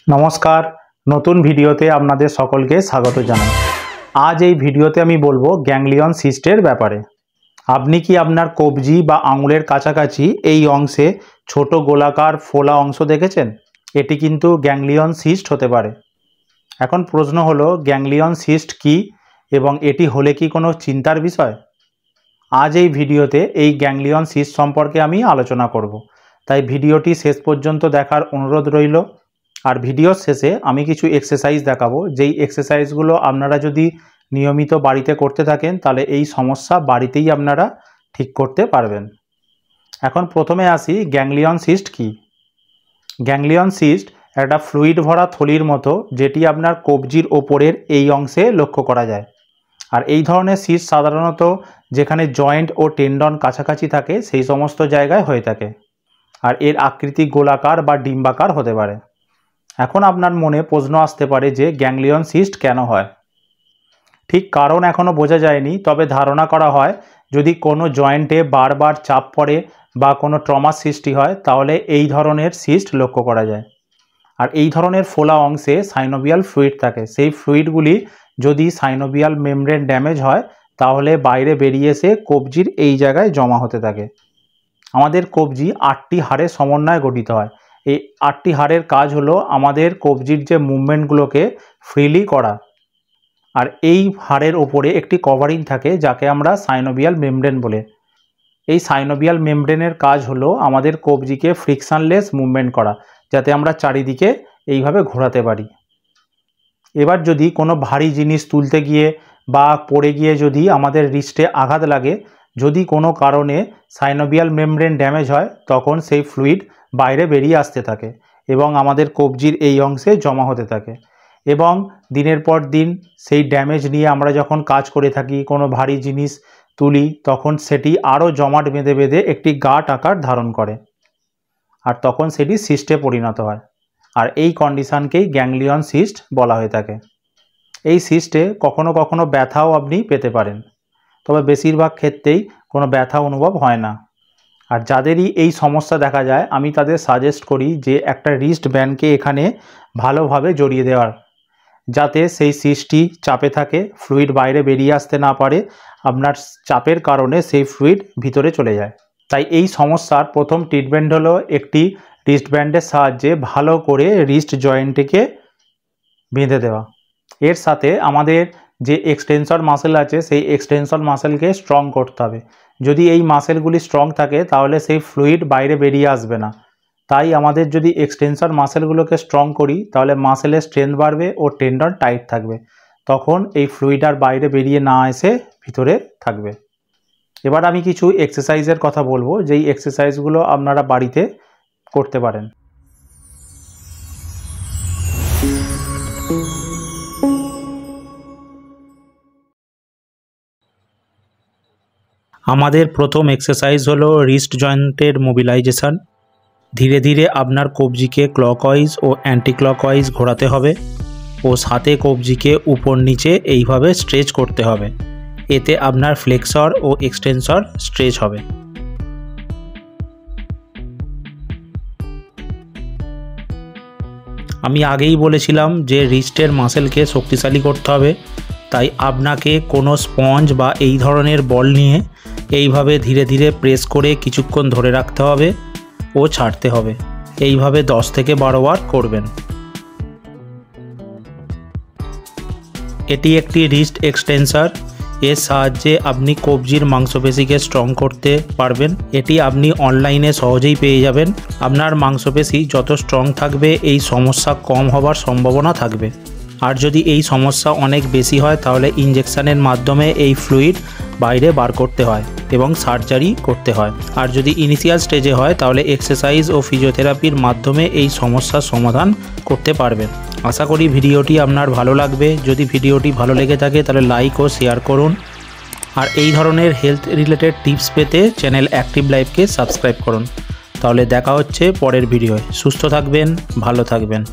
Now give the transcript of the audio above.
नमस्कार नतून भिडियोते आपनादेर सकलके स्वागत जानाई। आज এই ভিডিওতে আমি বলবো গ্যাংলিয়ন সিস্টের ব্যাপারে। আপনি কি আপনার কবজি বা আঙুলের কাছাকাছি এই অংশে ছোট গোলাকার ফোলা অংশ দেখেছেন? এটি কিন্তু গ্যাংলিয়ন সিস্ট হতে পারে। এখন প্রশ্ন হলো গ্যাংলিয়ন সিস্ট কি এবং এটি হলে কি কোনো চিন্তার বিষয়? আজ এই ভিডিওতে এই গ্যাংলিয়ন সিস্ট সম্পর্কে আমি আলোচনা করব। তাই ভিডিওটি শেষ পর্যন্ত দেখার অনুরোধ রইল। আর ভিডিওর শেষে আমি কিছু এক্সারসাইজ দেখাবো, যেই এক্সারসাইজগুলো আপনারা যদি নিয়মিত বাড়িতে করতে থাকেন তাহলে এই সমস্যা বাড়িতেই আপনারা ঠিক করতে পারবেন। এখন প্রথমে আসি গ্যাংলিয়ন সিস্ট কি। গ্যাংলিয়ন সিস্ট একটা ফ্লুইড ভরা থলির মতো, যেটি আপনার কবজির ওপরের এই অংশে লক্ষ্য করা যায়। আর এই ধরনের সিস্ট সাধারণত যেখানে জয়েন্ট ও টেন্ডন কাছাকাছি থাকে সেই সমস্ত জায়গায় হয়ে থাকে। আর এর আকৃতি গোলাকার বা ডিম্বাকার হতে পারে। এখন আপনার মনে প্রশ্ন আসতে পারে যে গ্যাংলিয়ন সিস্ট কেন হয়। ঠিক কারণ এখনও বোঝা যায়নি, তবে ধারণা করা হয় যদি কোনো জয়েন্টে বারবার চাপ পড়ে বা কোনো ট্রমার সৃষ্টি হয় তাহলে এই ধরনের সিস্ট লক্ষ্য করা যায়। আর এই ধরনের ফোলা অংশে সাইনোভিয়াল ফ্লুইড থাকে। সেই ফ্লুইডগুলি যদি সাইনোভিয়াল মেমব্রেন ড্যামেজ হয় তাহলে বাইরে বেরিয়ে এসে কবজির এই জায়গায় জমা হতে থাকে। আমাদের কবজি 8টি হাড়ের সমন্বয়ে গঠিত হয়। এই 8টি হাড়ের কাজ হলো আমাদের কবজির যে মুভমেন্টগুলোকে ফ্রিলি করা। আর এই হাড়ের ওপরে একটি কভারিং থাকে যাকে আমরা সাইনোভিয়াল মেমব্রেন বলে। এই সাইনোভিয়াল মেমব্রেনের কাজ হলো আমাদের কবজিকে ফ্রিকশনলেস মুভমেন্ট করা, যাতে আমরা চারিদিকে এইভাবে ঘোরাতে পারি। এবার যদি কোনো ভারী জিনিস তুলতে গিয়ে বা পড়ে গিয়ে যদি আমাদের রিস্টে আঘাত লাগে, যদি কোনো কারণে সাইনোভিয়াল মেমব্রেন ড্যামেজ হয় তখন সেই ফ্লুইড বাইরে বেরিয়ে আসতে থাকে এবং আমাদের কবজির এই অংশে জমা হতে থাকে। এবং দিনের পর দিন সেই ড্যামেজ নিয়ে আমরা যখন কাজ করে থাকি, কোনো ভারী জিনিস তুলি, তখন সেটি আরও জমাট বেঁধে বেঁধে একটি গাঁট আকার ধারণ করে। আর তখন সেটি সিস্টে পরিণত হয়। আর এই কন্ডিশনকেই গ্যাংলিয়ন সিস্ট বলা হয়ে থাকে। এই সিস্টে কখনো কখনো ব্যথাও আপনি পেতে পারেন, তবে বেশিরভাগ ক্ষেত্রেই কোনো ব্যথা অনুভব হয় না। আর যাদেরই এই সমস্যা দেখা যায় আমি তাদের সাজেস্ট করি যে একটা রিস্ট ব্যান্ডকে এখানে ভালোভাবে জড়িয়ে দেওয়ার, যাতে সেই সিস্টটি চাপে থাকে, ফ্লুইড বাইরে বেরিয়ে আসতে না পারে, আপনার চাপের কারণে সেই ফ্লুইড ভিতরে চলে যায়। তাই এই সমস্যার প্রথম ট্রিটমেন্ট হলো একটি রিস্ট ব্যান্ডের সাহায্যে ভালো করে রিস্ট জয়েন্টটিকে বেঁধে দেওয়া। এর সাথে আমাদের যে এক্সটেনশন মাসেল আছে সেই এক্সটেনশন মাসেলকে স্ট্রং করতে হবে। যদি এই মাসেলগুলি স্ট্রং থাকে তাহলে সেই ফ্লুইড বাইরে বেরিয়ে আসবে না। তাই আমাদের যদি এক্সটেনশন মাসেলগুলোকে স্ট্রং করি তাহলে মাসেলের স্ট্রেংথ বাড়বে ও টেন্ডন টাইট থাকবে, তখন এই ফ্লুইড আর বাইরে বেরিয়ে না এসে ভিতরে থাকবে। এবার আমি কিছু এক্সারসাইজের কথা বলবো, যেই এক্সারসাইজগুলো আপনারা বাড়িতে করতে পারেন। আমাদের প্রথম এক্সারসাইজ হলো রিস্ট জয়েন্টের মোবিলাইজেশন। ধীরে ধীরে আপনার কবজিকে ক্লকওয়াইজ ও অ্যান্টি ক্লকওয়াইজ ঘোরাতে হবে ও সাথে কবজিকে উপর নিচে এইভাবে স্ট্রেচ করতে হবে। এতে আপনার ফ্লেক্সর ও এক্সটেনসর স্ট্রেচ হবে। আমি আগেই বলেছিলাম যে রিস্টের মাসেলকে শক্তিশালী করতে হবে, তাই আপনাকে কোনো স্পঞ্জ বা এই ধরনের বল নিয়ে এইভাবে ধীরে ধীরে প্রেস করে কিছুক্ষণ ধরে রাখতে হবে ও ছাড়তে হবে। এইভাবে 10 থেকে 12 বার করবেন। এটি একটি রিস্ট এক্সটেন্সার। এর সাহায্যে আপনি কবজির মাংসপেশিকে স্ট্রং করতে পারবেন। এটি আপনি অনলাইনে সহজেই পেয়ে যাবেন। আপনার মাংসপেশি যত স্ট্রং থাকবে এই সমস্যা কম হবার সম্ভাবনা থাকবে। আর যদি এই সমস্যা অনেক বেশি হয় তাহলে ইনজেকশনের মাধ্যমে এই ফ্লুইড বাইরে বার করতে হয় এবং সার্জারি করতে হয়। আর যদি ইনিশিয়াল স্টেজে হয় তাহলে এক্সারসাইজ ও ফিজিওথেরাপির মাধ্যমে এই সমস্যার সমাধান করতে পারবেন। আশা করি ভিডিওটি আপনার ভালো লাগবে। যদি ভিডিওটি ভালো লেগে থাকে তাহলে লাইক ও শেয়ার করুন। আর এই ধরনের হেলথ রিলেটেড টিপস পেতে চ্যানেল অ্যাক্টিভ লাইফকে সাবস্ক্রাইব করুন। তাহলে দেখা হচ্ছে পরের ভিডিওয়। সুস্থ থাকবেন, ভালো থাকবেন।